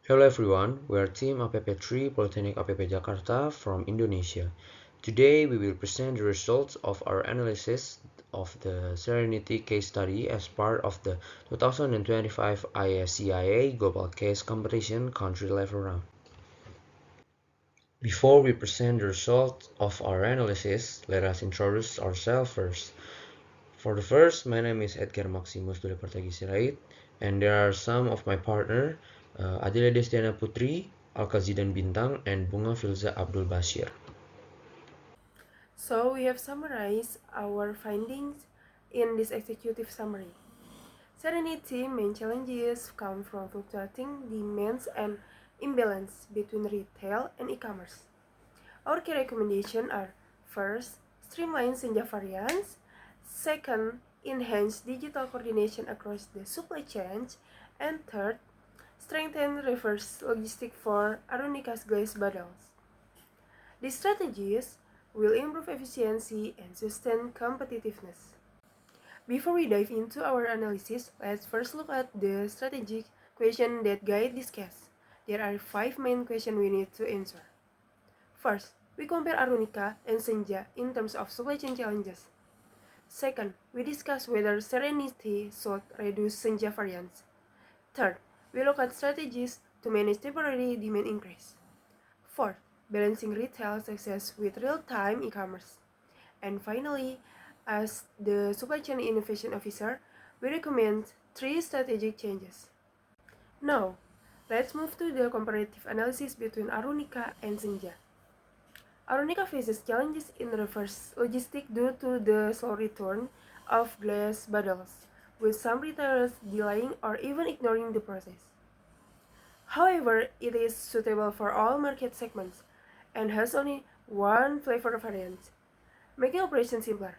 Hello everyone, we are Team APP3 Polytechnic APP Jakarta from Indonesia. Today we will present the results of our analysis of the Serenity case study as part of the 2025 ISCIA Global Case Competition country level round. Before we present the results of our analysis, let us introduce ourselves first. For the first, my name is Edgar Maximus Dulepartagi Sirait, and there are some of my partner, Adila Destiana Putri, Alkazidan Bintang, and Bunga Filza Abdul Bashir. So we have summarized our findings in this executive summary. Serenity main challenges come from fluctuating demands and imbalance between retail and e-commerce. Our key recommendations are: first, streamline Senja variants; second, enhance digital coordination across the supply chains; and third, strengthen reverse logistics for Arunika's glaze bottles. These strategies will improve efficiency and sustain competitiveness. Before we dive into our analysis, let's first look at the strategic questions that guide this case. There are 5 main questions we need to answer. First, we compare Arunika and Senja in terms of supply chain challenges. Second, we discuss whether Serenity should reduce Senja variants. Third, we look at strategies to manage temporary demand increase. Fourth, balancing retail success with real-time e-commerce. And finally, as the Supply Chain Innovation Officer, we recommend 3 strategic changes. Now, let's move to the comparative analysis between Arunika and Senja. Arunika faces challenges in reverse logistics due to the slow return of glass bottles, with some retailers delaying or even ignoring the process. However, it is suitable for all market segments and has only one flavor variant, making operation simpler.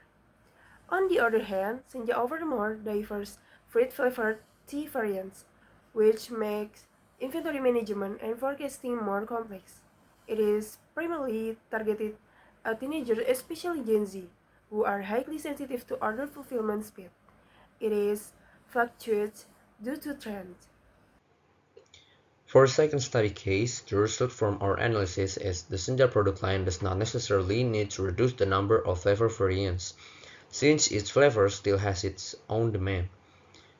On the other hand, Senja offers more diverse fruit-flavored tea variants, which makes inventory management and forecasting more complex. It is primarily targeted at teenagers, especially Gen Z, who are highly sensitive to order fulfillment speed. It is fluctuates due to trends. For a second study case, the result from our analysis is the Senja product line does not necessarily need to reduce the number of flavor variants, since each flavor still has its own demand.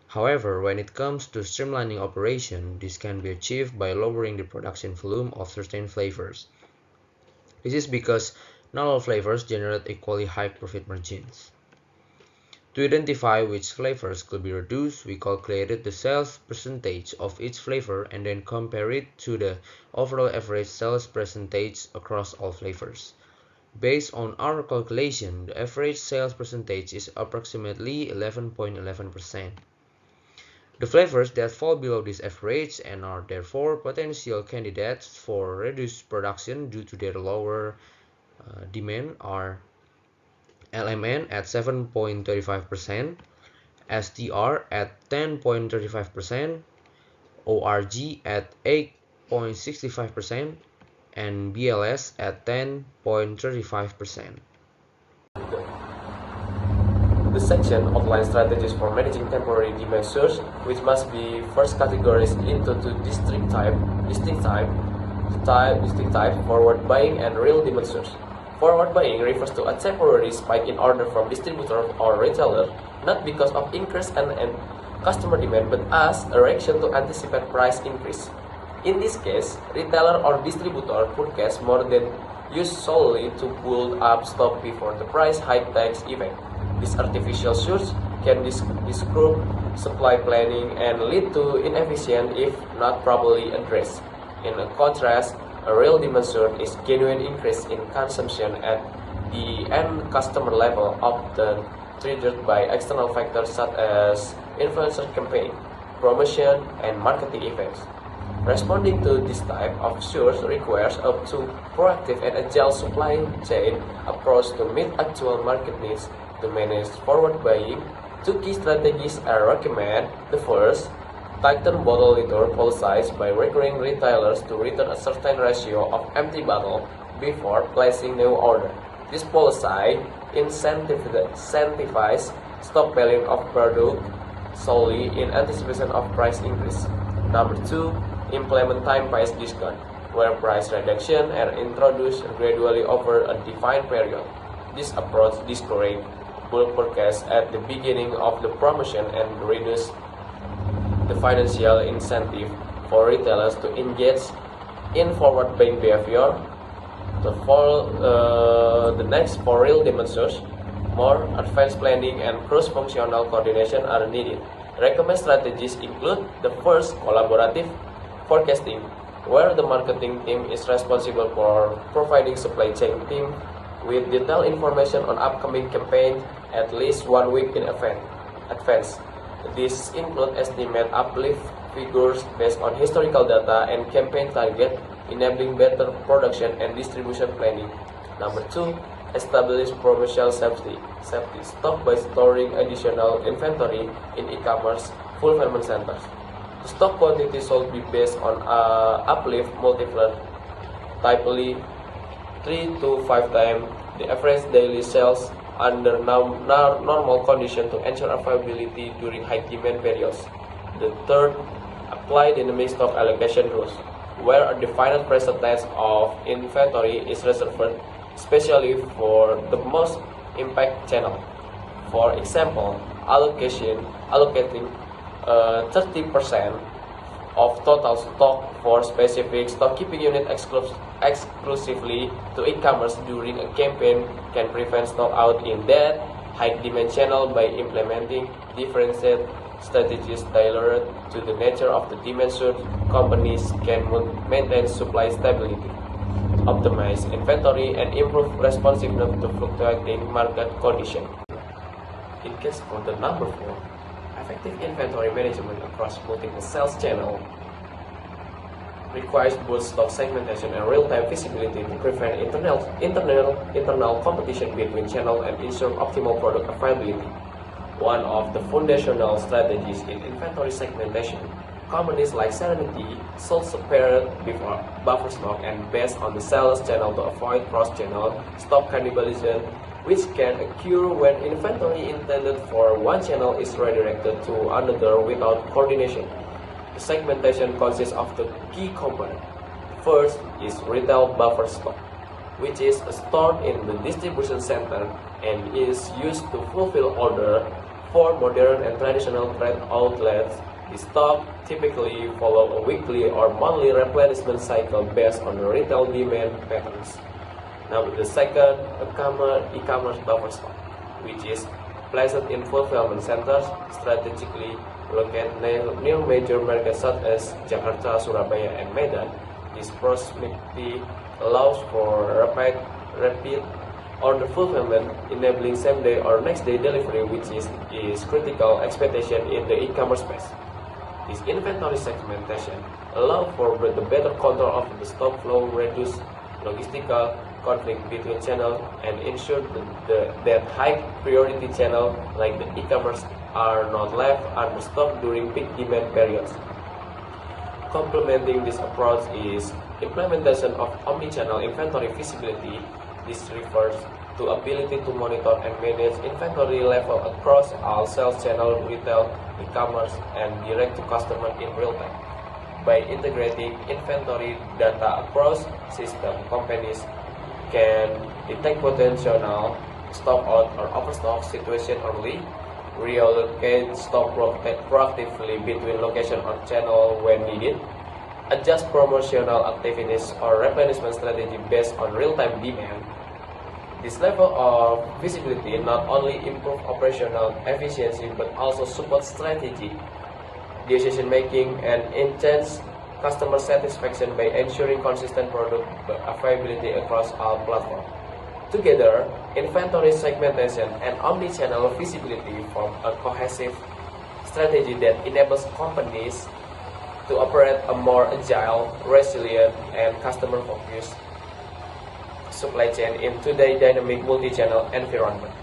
However, when it comes to streamlining operation, this can be achieved by lowering the production volume of certain flavors. This is because not all flavors generate equally high profit margins. To identify which flavors could be reduced, we calculated the sales percentage of each flavor and then compare it to the overall average sales percentage across all flavors. Based on our calculation, the average sales percentage is approximately 11.11%. The flavors that fall below this average and are therefore potential candidates for reduced production due to their lower demand are LMN at 7.35%, STR at 10.35%, ORG at 8.65%, and BLS at 10.35%. The section outlines strategies for managing temporary demand surge, which must be first categorized into two distinct types: forward buying and real demand surge. Forward buying refers to a temporary spike in order from distributor or retailer, not because of increase in customer demand, but as a reaction to anticipate price increase. In this case, retailer or distributor purchase more than used solely to build up stock before the price hike takes effect. This artificial surge can disrupt supply planning and lead to inefficient if not properly addressed. In contrast, a real demand surge is genuine increase in consumption at the end customer level, often triggered by external factors such as influencer campaign, promotion, and marketing events. Responding to this type of surge requires a proactive and agile supply chain approach to meet actual market needs. To manage forward buying, two key strategies are recommended. The first, tighten bottle liter policies by requiring retailers to return a certain ratio of empty bottle before placing new order. This policy incentivizes stockpiling of product solely in anticipation of price increase. Number two, implement time-based discount, where price reduction are introduced gradually over a defined period. This approach discourages bulk purchase at the beginning of the promotion and reduces the financial incentive for retailers to engage in forward buying behavior. The next for real demonstrators, more advanced planning and cross-functional coordination are needed. Recommended strategies include the first, collaborative forecasting, where the marketing team is responsible for providing supply chain team with detailed information on upcoming campaigns at least 1 week in advance. This includes estimate uplift figures based on historical data and campaign target, enabling better production and distribution planning. Number 2, establish promotional safety stock by storing additional inventory in e-commerce fulfillment centers. The stock quantity should be based on uplift multiplier, typically 3 to 5 times the average daily sales under normal conditions to ensure availability during high demand periods. The third, apply dynamic stock allocation rules, where a defined percentage of inventory is reserved, especially for the most impact channel. For example, allocating 30% of total stock for specific stock keeping unit exclusively to e-commerce during a campaign can prevent stock out in that high demand channel. By implementing differentiated strategies tailored to the nature of the demand surge, companies can maintain supply stability, optimize inventory, and improve responsiveness to fluctuating market conditions. In case for the number 4, effective inventory management across multiple sales channels requires both stock segmentation and real-time visibility to prevent internal competition between channels and ensure optimal product availability. One of the foundational strategies in inventory segmentation, companies like Serenity sold separate buffer stock and based on the sales channel to avoid cross-channel stock cannibalization, which can occur when inventory intended for one channel is redirected to another without coordination. The segmentation consists of the key components. First is retail buffer stock, which is stored in the distribution center and is used to fulfill orders for modern and traditional trade outlets. The stock typically follows a weekly or monthly replenishment cycle based on the retail demand patterns. Now the second, e-commerce buffer stock, which is placed in fulfillment centers strategically located near major markets such as Jakarta, Surabaya, and Medan. This proximity allows for rapid order fulfillment, enabling same-day or next-day delivery, which is critical expectation in the e-commerce space. This inventory segmentation allows for the better control of the stock flow, reduce logistical conflict between channels, and ensure that high-priority channels like the e-commerce are not left understocked during peak demand periods. Complementing this approach is implementation of omnichannel inventory visibility. This refers to ability to monitor and manage inventory level across all sales channels, retail, e-commerce, and direct-to-customer in real time. By integrating inventory data across systems, companies can detect potential stock out or overstock situation early, reallocate stock proactively between location or channel when needed, adjust promotional activities or replenishment strategy based on real-time demand. This level of visibility not only improves operational efficiency but also supports strategy, decision making, and enhance customer satisfaction by ensuring consistent product availability across all platforms. Together, inventory segmentation and omnichannel visibility form a cohesive strategy that enables companies to operate a more agile, resilient, and customer-focused supply chain in today's dynamic multi-channel environment.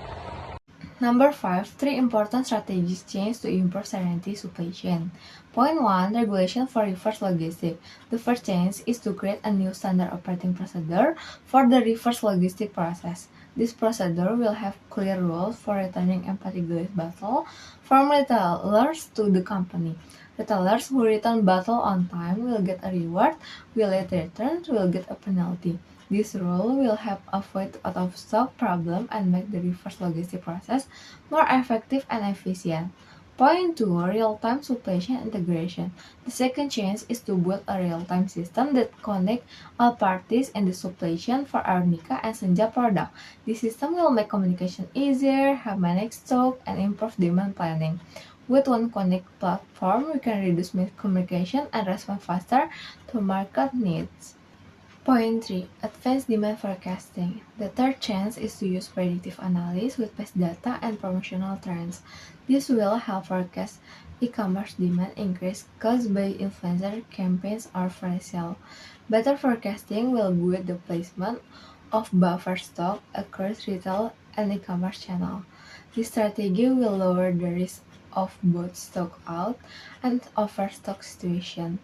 Number 5, 3 important strategies change to improve Serenity supply chain. Point 1, regulation for reverse logistics. The first change is to create a new standard operating procedure for the reverse logistic process. This procedure will have clear rules for returning empty goods bottle from retailers to the company. Retailers who return bottle on time will get a reward, while late returns will get a penalty. This rule will help avoid out-of-stock problem and make the reverse logistic process more effective and efficient. Point 2. Real-time supply chain integration. The second change is to build a real-time system that connects all parties in the supply chain for our Nika and Senja product. This system will make communication easier, help manage stock, and improve demand planning. With one connect platform, we can reduce miscommunication and respond faster to market needs. Point 3. Advanced demand forecasting. The third chance is to use predictive analysis with past data and promotional trends. This will help forecast e-commerce demand increase caused by influencer campaigns or flash sale. Better forecasting will guide the placement of buffer stock across retail and e-commerce channel. This strategy will lower the risk of both stock out and overstock situation.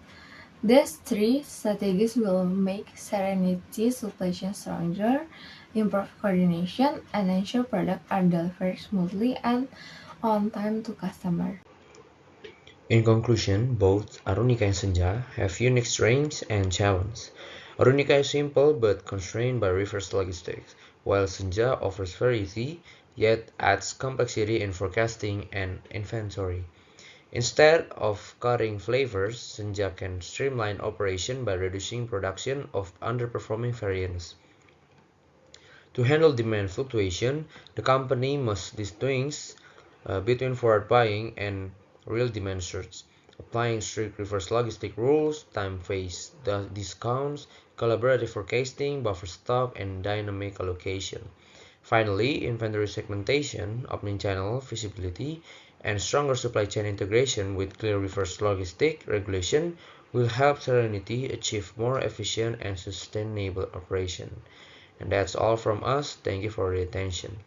These three strategies will make Serenity supply chain stronger, improve coordination, and ensure products are delivered smoothly and on time to customers. In conclusion, both Arunika and Senja have unique strengths and challenges. Arunika is simple but constrained by reverse logistics, while Senja offers variety yet adds complexity in forecasting and inventory. Instead of cutting flavors, Senja can streamline operation by reducing production of underperforming variants. To handle demand fluctuation, the company must distinguish between forward buying and real demand surge, applying strict reverse logistic rules, time-phase discounts, collaborative forecasting, buffer stock, and dynamic allocation. Finally, inventory segmentation, omnichannel visibility, and stronger supply chain integration with clear reverse logistic regulation will help Serenity achieve more efficient and sustainable operation. And that's all from us. Thank you for your attention.